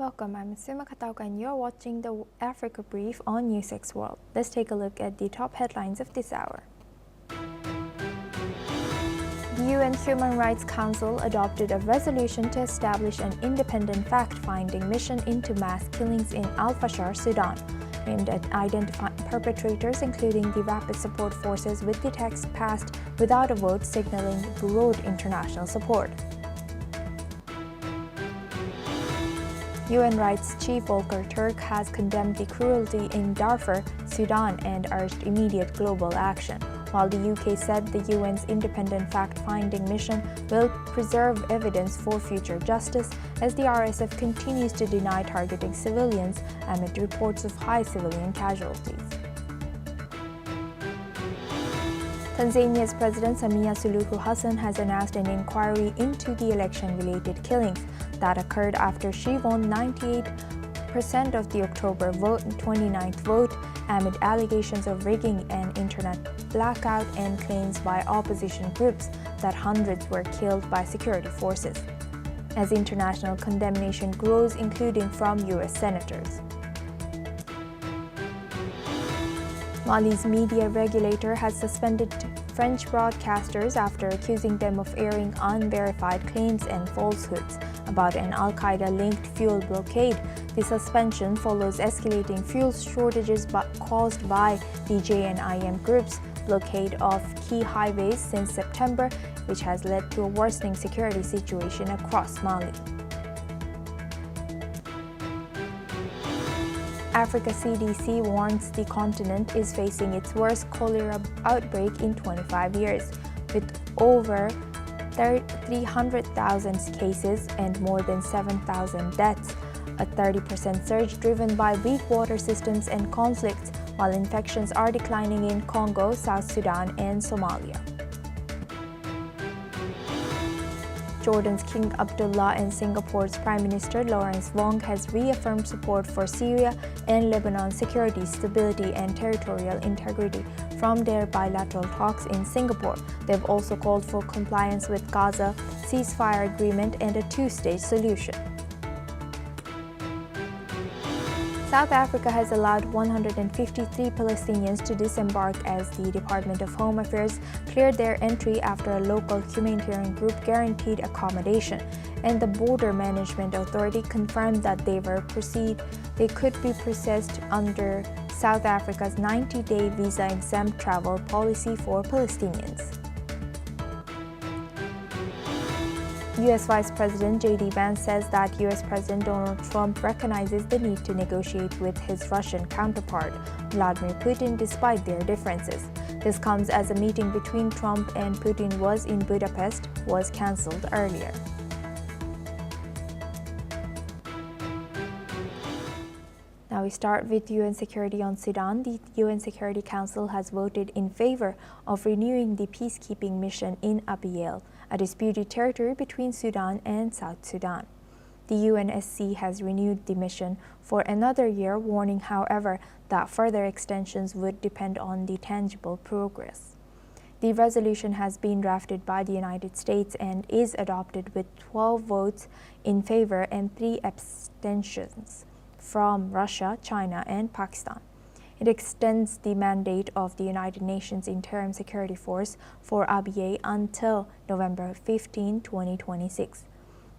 Welcome, I'm Suma Katauka and you're watching the Africa Brief on News 6 World. Let's take a look at the top headlines of this hour. The UN Human Rights Council adopted a resolution to establish an independent fact-finding mission into mass killings in Al-Fashar, Sudan, aimed at identifying perpetrators, including the Rapid Support Forces, with the text passed without a vote, signaling broad international support. UN Rights Chief Volker Turk has condemned the cruelty in Darfur, Sudan, and urged immediate global action, while the UK said the UN's independent fact-finding mission will preserve evidence for future justice as the RSF continues to deny targeting civilians amid reports of high civilian casualties. Tanzania's President Samia Suluhu Hassan has announced an inquiry into the election-related killings that occurred after she won 98% of the October 29th vote amid allegations of rigging and internet blackout and claims by opposition groups that hundreds were killed by security forces, as international condemnation grows, including from US senators. Mali's media regulator has suspended French broadcasters after accusing them of airing unverified claims and falsehoods about an al-Qaeda-linked fuel blockade. The suspension follows escalating fuel shortages caused by the JNIM group's blockade of key highways since September, which has led to a worsening security situation across Mali. Africa CDC warns the continent is facing its worst cholera outbreak in 25 years, with over 300,000 cases and more than 7,000 deaths, a 30% surge driven by weak water systems and conflicts, while infections are declining in Congo, South Sudan, and Somalia. Jordan's King Abdullah and Singapore's Prime Minister Lawrence Wong has reaffirmed support for Syria and Lebanon's security, stability, and territorial integrity from their bilateral talks in Singapore. They've also called for compliance with Gaza ceasefire agreement and a two-stage solution. South Africa has allowed 153 Palestinians to disembark as the Department of Home Affairs cleared their entry after a local humanitarian group guaranteed accommodation, and the Border Management Authority confirmed that they could be processed under South Africa's 90-day visa-exempt travel policy for Palestinians. U.S. Vice President J.D. Vance says that U.S. President Donald Trump recognizes the need to negotiate with his Russian counterpart, Vladimir Putin, despite their differences. This comes as a meeting between Trump and Putin in Budapest was cancelled earlier. Now we start with UN security on Sudan. The UN Security Council has voted in favor of renewing the peacekeeping mission in Abyei, a disputed territory between Sudan and South Sudan. The UNSC has renewed the mission for another year, warning, however, that further extensions would depend on the tangible progress. The resolution has been drafted by the United States and is adopted with 12 votes in favor and 3 abstentions from Russia, China, and Pakistan. It extends the mandate of the United Nations Interim Security Force for Abyei until November 15, 2026.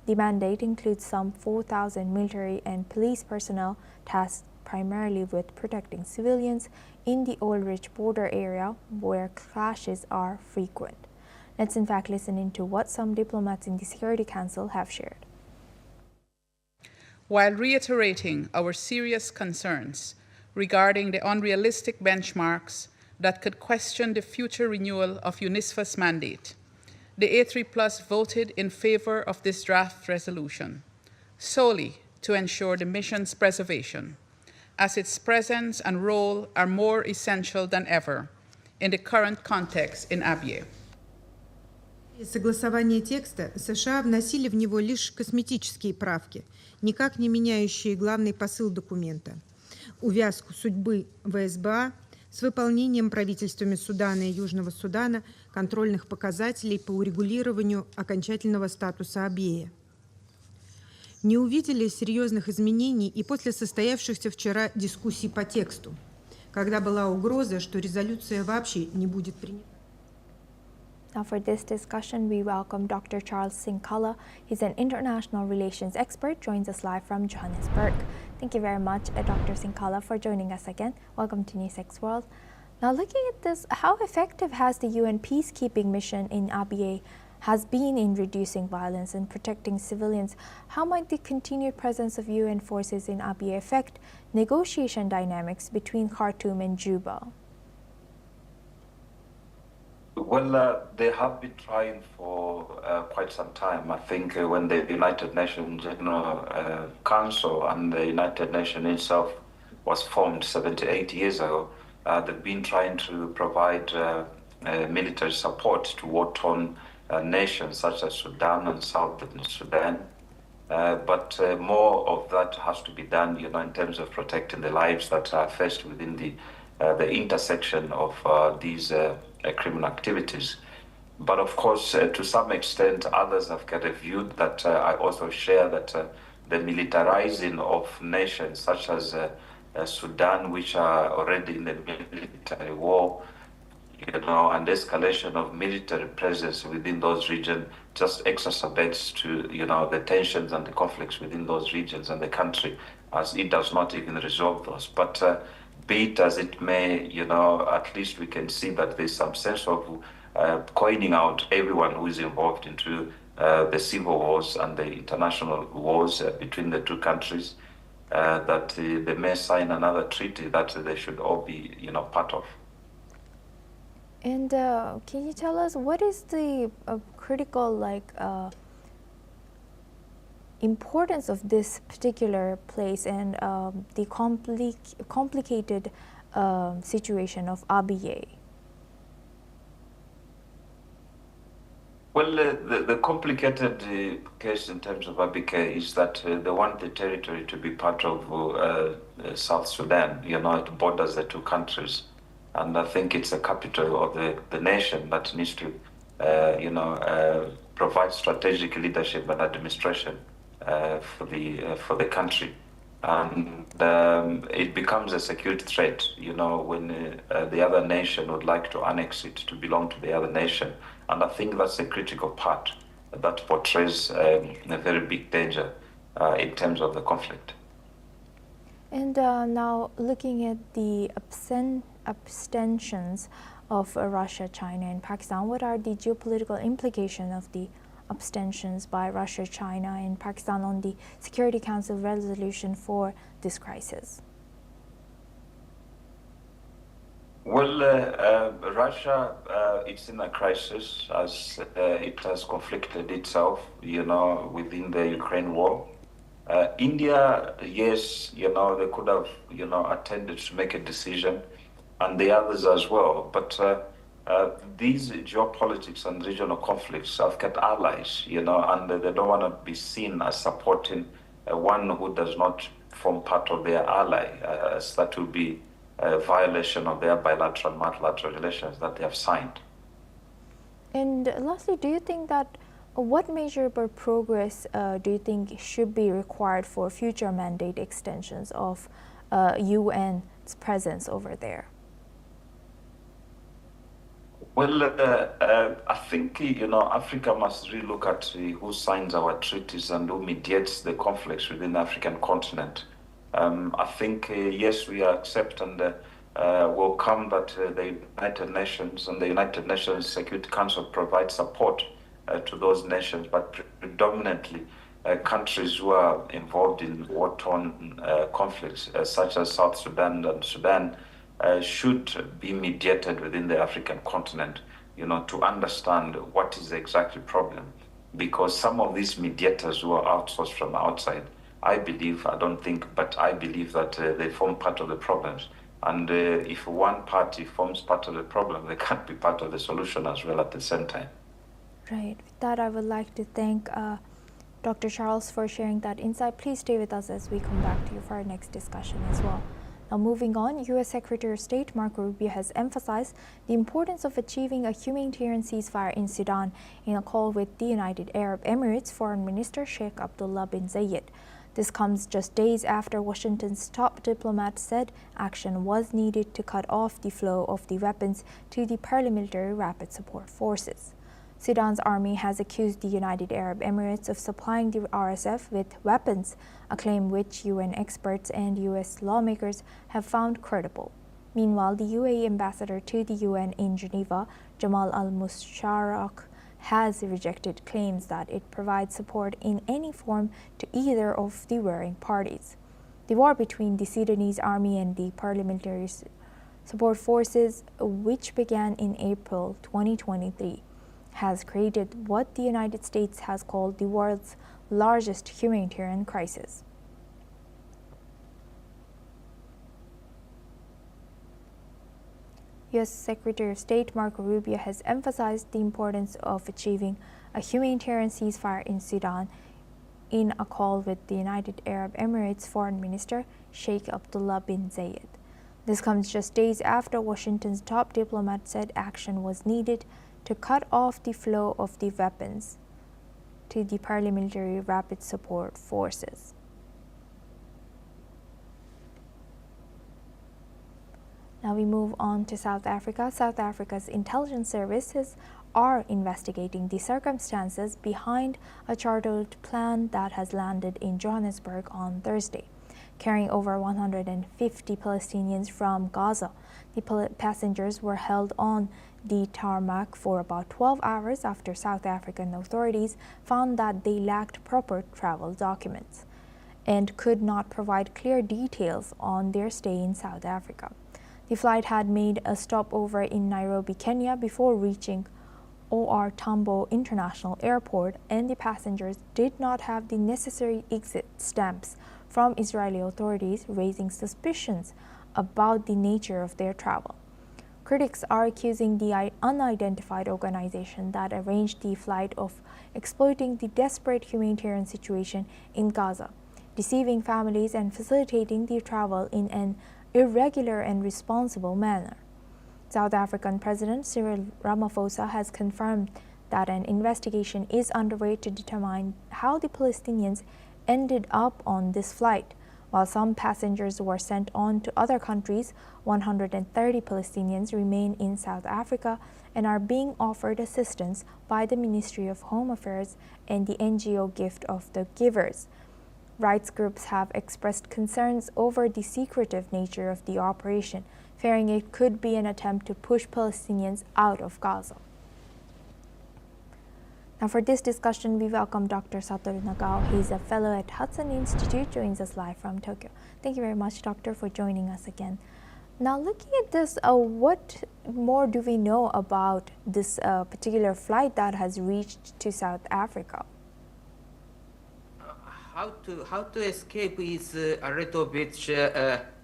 The mandate includes some 4,000 military and police personnel tasked primarily with protecting civilians in the oil-rich border area where clashes are frequent. Let's in fact listen into what some diplomats in the Security Council have shared. While reiterating our serious concerns regarding the unrealistic benchmarks that could question the future renewal of UNISFA's mandate, the A3+ voted in favor of this draft resolution, solely to ensure the mission's preservation, as its presence and role are more essential than ever in the current context in Abyei. Согласование текста США вносили в него лишь косметические правки, никак не меняющие главный посыл документа – увязку судьбы ВСБА с выполнением правительствами Судана и Южного Судана контрольных показателей по урегулированию окончательного статуса Абьея. не увидели серьезных изменений и после состоявшихся вчера дискуссий по тексту, когда была угроза, что резолюция вообще не будет принята. Now for this discussion, we welcome Dr. Charles Sinkala. He's an international relations expert, joins us live from Johannesburg. Thank you very much, Dr. Sinkala, for joining us again. Welcome to News 6 World. Now looking at this, how effective has the UN peacekeeping mission in Abyei has been in reducing violence and protecting civilians? How might the continued presence of UN forces in Abyei affect negotiation dynamics between Khartoum and Juba? Well, they have been trying for quite some time. I think when the United Nations General Council and the United Nations itself was formed 78 years ago, they've been trying to provide military support to war-torn nations such as Sudan and Southern Sudan. But more of that has to be done, in terms of protecting the lives that are faced within the intersection of these criminal activities. But of course, to some extent, others have got a view that I also share, that the militarizing of nations such as Sudan, which are already in the military war, and escalation of military presence within those regions just exacerbates to, the tensions and the conflicts within those regions and the country, as it does not even resolve those. But be it as it may, at least we can see that there's some sense of coining out everyone who is involved into the civil wars and the international wars between the two countries, that they may sign another treaty that they should all be, part of. And can you tell us what is the critical importance of this particular place and the complicated situation of Abyei? Well, the complicated case in terms of Abyei is that they want the territory to be part of South Sudan. It borders the two countries. And I think it's the capital of the nation that needs to, provide strategic leadership and administration for the country. And it becomes a security threat, when the other nation would like to annex it to belong to the other nation. And I think that's a critical part that portrays a very big danger in terms of the conflict. And now looking at the abstentions of Russia, China, and Pakistan, what are the geopolitical implications of the abstentions by Russia, China, and Pakistan on the Security Council resolution for this crisis? Well, Russia, it's in a crisis as it has conflicted itself, within the Ukraine war. India, yes, they could have, attended to make a decision, and the others as well. But these geopolitics and regional conflicts have got allies, and they don't want to be seen as supporting one who does not form part of their ally, as that will be a violation of their bilateral and multilateral relations that they have signed. And lastly, do you think that what measurable progress do you think should be required for future mandate extensions of UN's presence over there? Well, I think, Africa must relook at who signs our treaties and who mediates the conflicts within the African continent. I think, yes, we accept and welcome that the United Nations and the United Nations Security Council provide support to those nations, but predominantly countries who are involved in war-torn conflicts, such as South Sudan and Sudan, should be mediated within the African continent, to understand what is the exact problem. Because some of these mediators who are outsourced from outside, I believe that they form part of the problems. And if one party forms part of the problem, they can't be part of the solution as well at the same time. Right. With that, I would like to thank Dr. Charles for sharing that insight. Please stay with us as we come back to you for our next discussion as well. Now, moving on, U.S. Secretary of State Marco Rubio has emphasized the importance of achieving a humanitarian ceasefire in Sudan in a call with the United Arab Emirates Foreign Minister Sheikh Abdullah bin Zayed. This comes just days after Washington's top diplomat said action was needed to cut off the flow of the weapons to the paramilitary rapid support forces. Sudan's army has accused the United Arab Emirates of supplying the RSF with weapons, a claim which UN experts and U.S. lawmakers have found credible. Meanwhile, the UAE ambassador to the UN in Geneva, Jamal al-Musharraf, has rejected claims that it provides support in any form to either of the warring parties. The war between the Sudanese army and the paramilitary support forces, which began in April 2023, has created what the United States has called the world's largest humanitarian crisis. U.S. Secretary of State Marco Rubio has emphasized the importance of achieving a humanitarian ceasefire in Sudan in a call with the United Arab Emirates Foreign Minister Sheikh Abdullah bin Zayed. This comes just days after Washington's top diplomat said action was needed to cut off the flow of the weapons to the paramilitary rapid support forces. Now we move on to South Africa. South Africa's intelligence services are investigating the circumstances behind a chartered plane that has landed in Johannesburg on Thursday, carrying over 150 Palestinians from Gaza. The passengers were held on the tarmac for about 12 hours after South African authorities found that they lacked proper travel documents and could not provide clear details on their stay in South Africa. The flight had made a stopover in Nairobi, Kenya before reaching R.Tambo International Airport, and the passengers did not have the necessary exit stamps from Israeli authorities, raising suspicions about the nature of their travel. Critics are accusing the unidentified organization that arranged the flight of exploiting the desperate humanitarian situation in Gaza, deceiving families and facilitating their travel in an irregular and responsible manner. South African President Cyril Ramaphosa has confirmed that an investigation is underway to determine how the Palestinians ended up on this flight. While some passengers were sent on to other countries, 130 Palestinians remain in South Africa and are being offered assistance by the Ministry of Home Affairs and the NGO Gift of the Givers. Rights groups have expressed concerns over the secretive nature of the operation, fearing it could be an attempt to push Palestinians out of Gaza. Now, for this discussion, we welcome Dr. Satoru Nagao. He's a fellow at Hudson Institute, joins us live from Tokyo. Thank you very much, Doctor, for joining us again. Now, looking at this, what more do we know about this particular flight that has reached to South Africa? How to escape is a little bit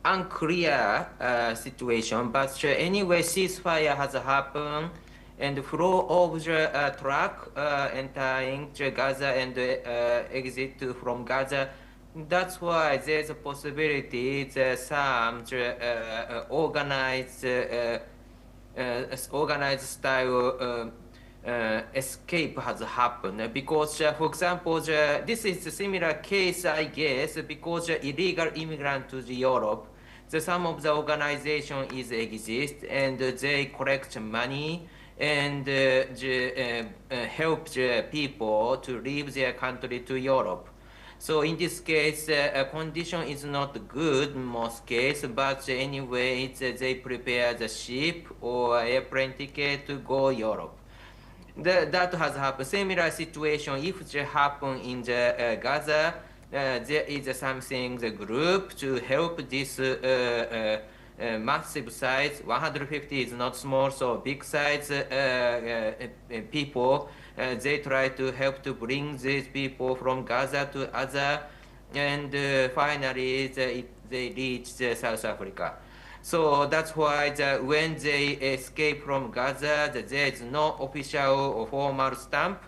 unclear situation, but anyway, ceasefire has happened, and the flow of the truck entering Gaza and exit from Gaza. That's why there's a possibility that some organized style escape has happened, because for example this is a similar case, I guess, because illegal immigrant to Europe, some of the organization exist and they collect money and help the people to leave their country to Europe. So in this case, condition is not good in most cases, but anyway, they prepare the ship or airplane ticket to go Europe. That has happened. Similar situation, if it happen in the Gaza, there is something, the group to help this massive size. 150 is not small, so big size people. They try to help to bring these people from Gaza to other, and finally they reach South Africa. So that's why when they escape from Gaza, there is no official or formal stamp.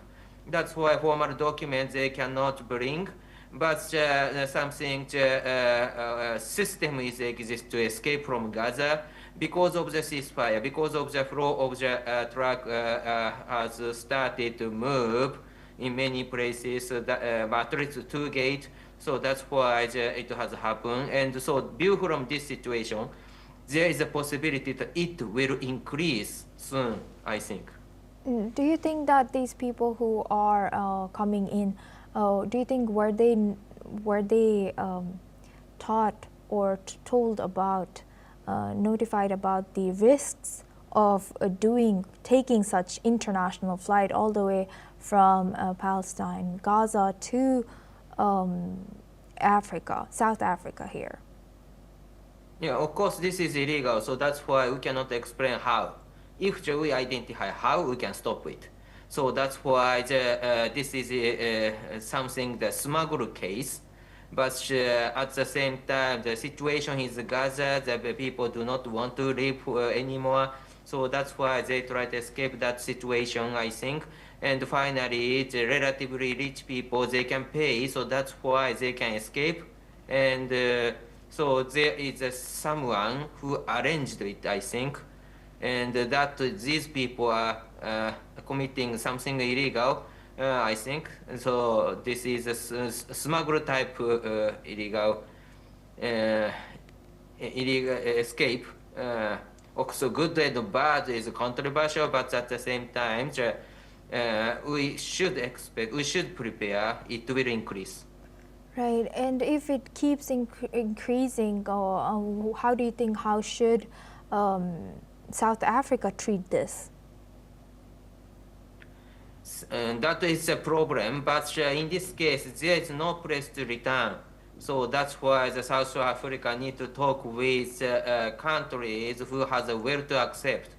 That's why formal documents they cannot bring. but something system is exist to escape from Gaza because of the ceasefire, because of the flow of the truck has started to move in many places, but at least 2 gates. So that's why it has happened. And so view from this situation, there is a possibility that it will increase soon, I think. Do you think that these people who are coming in, do you think were they taught or told about, notified about the risks of taking such international flight all the way from Palestine, Gaza to Africa, South Africa here? Yeah, of course this is illegal, so that's why we cannot explain how. If we identify how, we can stop it. So that's why this is something the smuggle case. But at the same time, the situation is Gaza, the people do not want to live anymore. So that's why they try to escape that situation, I think. And finally, the relatively rich people, they can pay, so that's why they can escape. And so there is someone who arranged it, I think. And that these people are committing something illegal, I think. So this is a smuggle type illegal escape. Also good and bad is controversial, but at the same time, we should prepare, it will increase. Right, and if it keeps increasing, how do you think, how should South Africa treat this? That is a problem, but in this case, there is no place to return. So that's why the South Africa need to talk with countries who has a will to accept.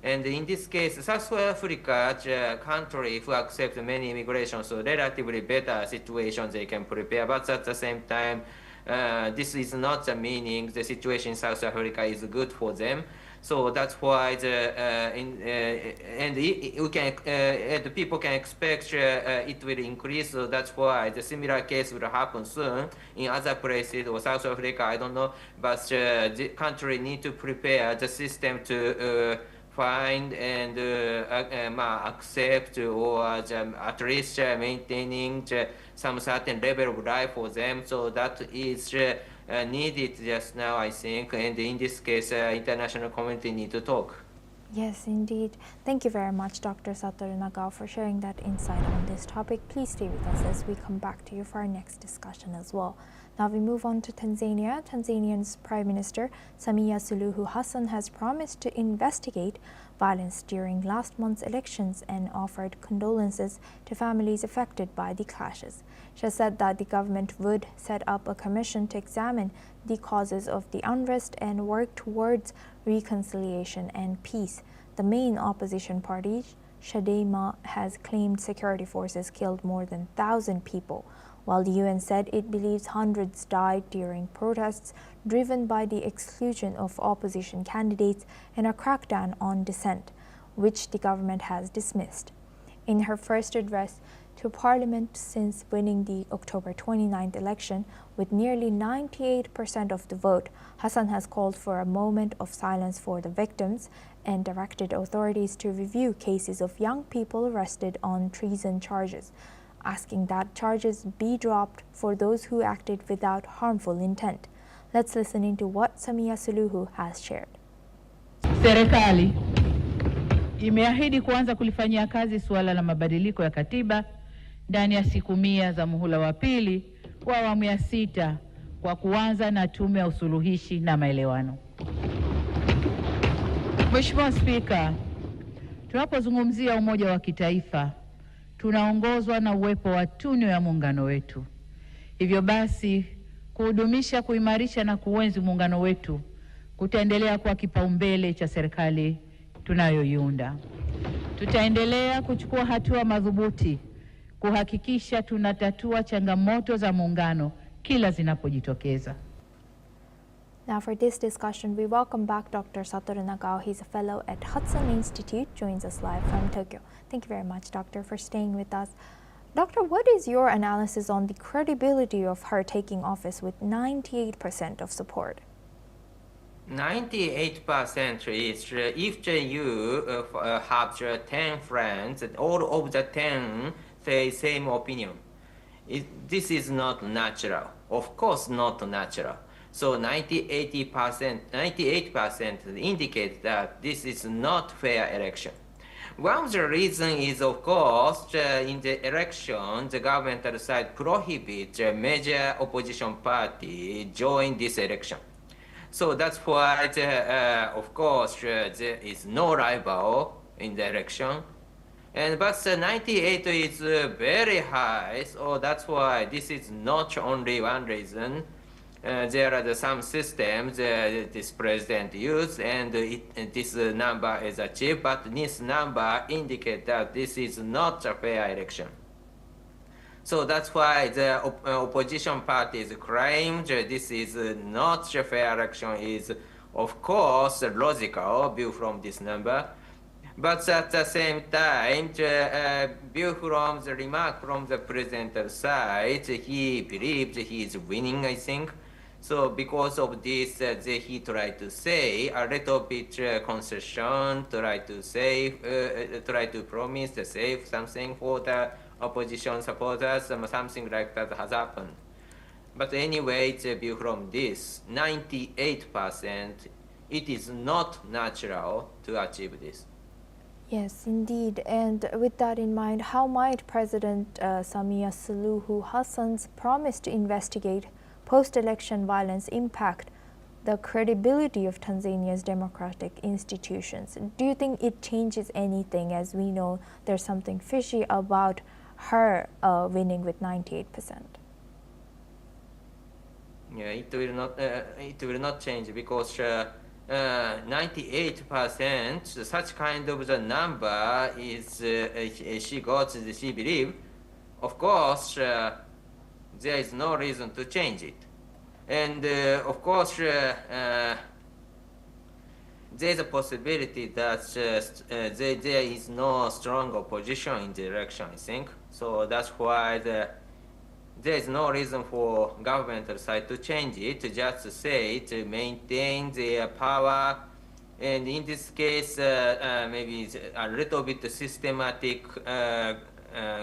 And in this case, South Africa, country who accept many immigration, so relatively better situation they can prepare. But at the same time, this is not the meaning the situation in South Africa is good for them. So that's why the people can expect it will increase. So that's why the similar case will happen soon in other places or South Africa. I don't know, but the country need to prepare the system to find and accept or at least maintaining some certain level of life for them. So that is needed just now, I think, and in this case, international community need to talk. Yes, indeed. Thank you very much, Dr. Satoru Nagao, for sharing that insight on this topic. Please stay with us as we come back to you for our next discussion as well. Now we move on to Tanzania. Tanzania's Prime Minister Samia Suluhu Hassan has promised to investigate violence during last month's elections and offered condolences to families affected by the clashes. She has said that the government would set up a commission to examine the causes of the unrest and work towards reconciliation and peace. The main opposition party, Chadema, has claimed security forces killed more than 1,000 people, while the UN said it believes hundreds died during protests driven by the exclusion of opposition candidates and a crackdown on dissent, which the government has dismissed. In her first address to Parliament since winning the October 29th election with nearly 98% of the vote, Hassan has called for a moment of silence for the victims and directed authorities to review cases of young people arrested on treason charges, asking that charges be dropped for those who acted without harmful intent. Let's listen into what Samia Suluhu has shared. Serikali imeahidi kuanza kulifanyia kazi suala la mabadiliko ya katiba ndani ya siku 100 za muhula wa pili wa awamu ya 6 kwa kuanza na tume ya usuluhishi na maelewano. Mheshimiwa Spika, tunapozungumzia umoja wa kitaifa, tunaongozwa na uwepo wa tunu ya muungano wetu. Hivyo basi, kuhudumisha, kuimarisha na kuenzi muungano wetu kutaendelea kuwa kipaumbele cha serikali tunayoiunda. Tutaendelea kuchukua hatua madhubuti kuhakikisha tunatatua changamoto za muungano kila zinapojitokeza. Now for this discussion, we welcome back Dr. Satoru Nagao. He's a fellow at Hudson Institute, joins us live from Tokyo. Thank you very much, Doctor, for staying with us. Doctor, what is your analysis on the credibility of her taking office with 98% of support? 98% is if you have 10 friends, and all of the 10 say same opinion. This is not natural. Of course, not natural. So 98% indicate that this is not fair election. One of the reasons is, of course, in the election, the governmental side prohibits a major opposition party join this election. So that's why, of course, there is no rival in the election. But 98 is very high, so that's why this is not only one reason. There are some systems this president used, and this number is achieved, but this number indicates that this is not a fair election. So that's why the opposition parties claim this is not a fair election is, of course, logical view from this number. But at the same time, the view from the remark from the president's side, he believes he is winning, I think. So because of this, he tried to say a little bit concession, try to promise to save something for the opposition supporters, something like that has happened. But anyway, the view from this, 98%, it is not natural to achieve this. Yes, indeed. And with that in mind, how might President Samia Suluhu Hassan's promise to investigate post-election violence impact the credibility of Tanzania's democratic institutions? Do you think it changes anything, as we know there's something fishy about her winning with 98%? Yeah, it will not change because 98%, such kind of the number is she believe. Of course, there is no reason to change it. And of course, there is a possibility that there is no strong opposition in the election, I think. So that's why there is no reason for governmental side to change it, just to say to maintain their power. And in this case, maybe a little bit systematic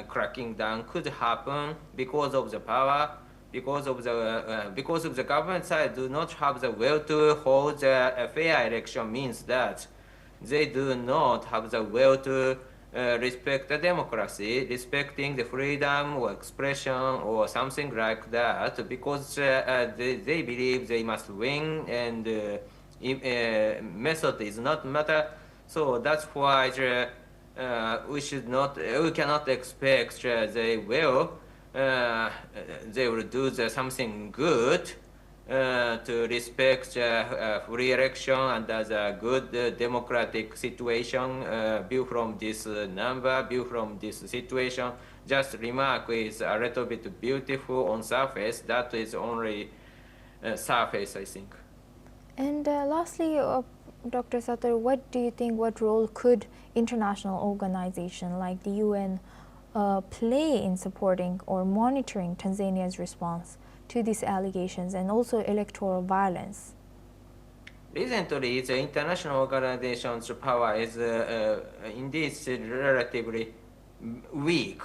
cracking down could happen because of the power, because of the government side do not have the will to hold a fair election, means that they do not have the will to respect the democracy, respecting the freedom or expression or something like that, because they believe they must win, and method is not matter. So that's why we cannot expect they will do something good to respect free election and as a good democratic situation. View from this number, view from this situation, just remark is a little bit beautiful on surface. That is only surface, I think. And lastly, Dr. Satoru, what do you think, what role could international organizations like the UN play in supporting or monitoring Tanzania's response to these allegations and also electoral violence? Recently, the international organization's power is indeed relatively weak.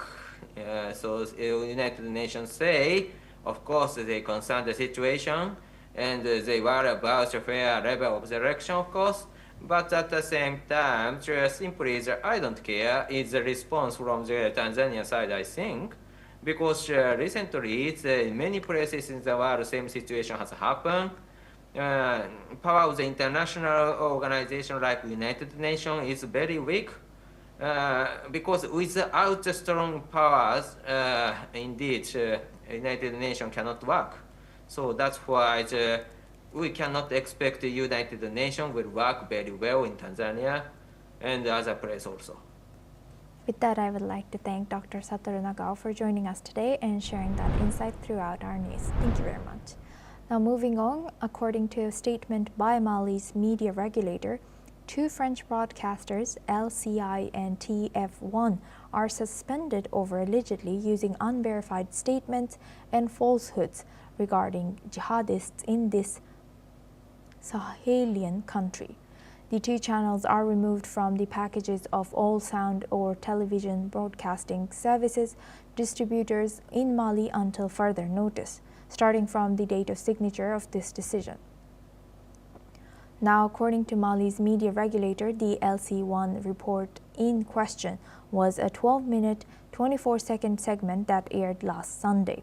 So United Nations say, of course, they concern the situation and they worry about a fair level of the election, of course. But at the same time, simply I don't care is the response from the Tanzania side, I think. Because recently, in many places in the world, the same situation has happened. Power of the international organization like United Nations is very weak. Because without strong powers, indeed, United Nations cannot work. So that's why we cannot expect the United Nations will work very well in Tanzania and other places also. With that, I would like to thank Dr. Satoru Nagao for joining us today and sharing that insight throughout our news. Thank you very much. Now moving on, according to a statement by Mali's media regulator, two French broadcasters, LCI and TF1, are suspended over allegedly using unverified statements and falsehoods regarding jihadists in this Sahelian country. The two channels are removed from the packages of all sound or television broadcasting services distributors in Mali until further notice, starting from the date of signature of this decision. Now, according to Mali's media regulator, the LC1 report in question was a 12-minute, 24-second segment that aired last Sunday.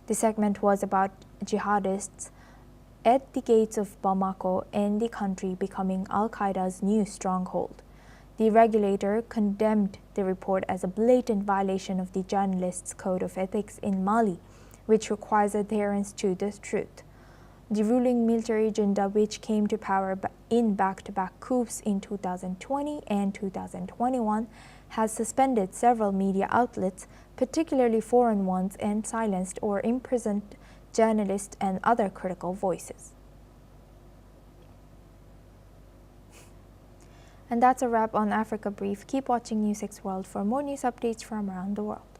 The segment was about jihadists at the gates of Bamako and the country becoming al-Qaeda's new stronghold. The regulator condemned the report as a blatant violation of the journalists' code of ethics in Mali, which requires adherence to the truth. The ruling military junta, which came to power in back-to-back coups in 2020 and 2021, has suspended several media outlets, particularly foreign ones, and silenced or imprisoned journalists and other critical voices. And that's a wrap on Africa Brief. Keep watching News 6 World for more news updates from around the world.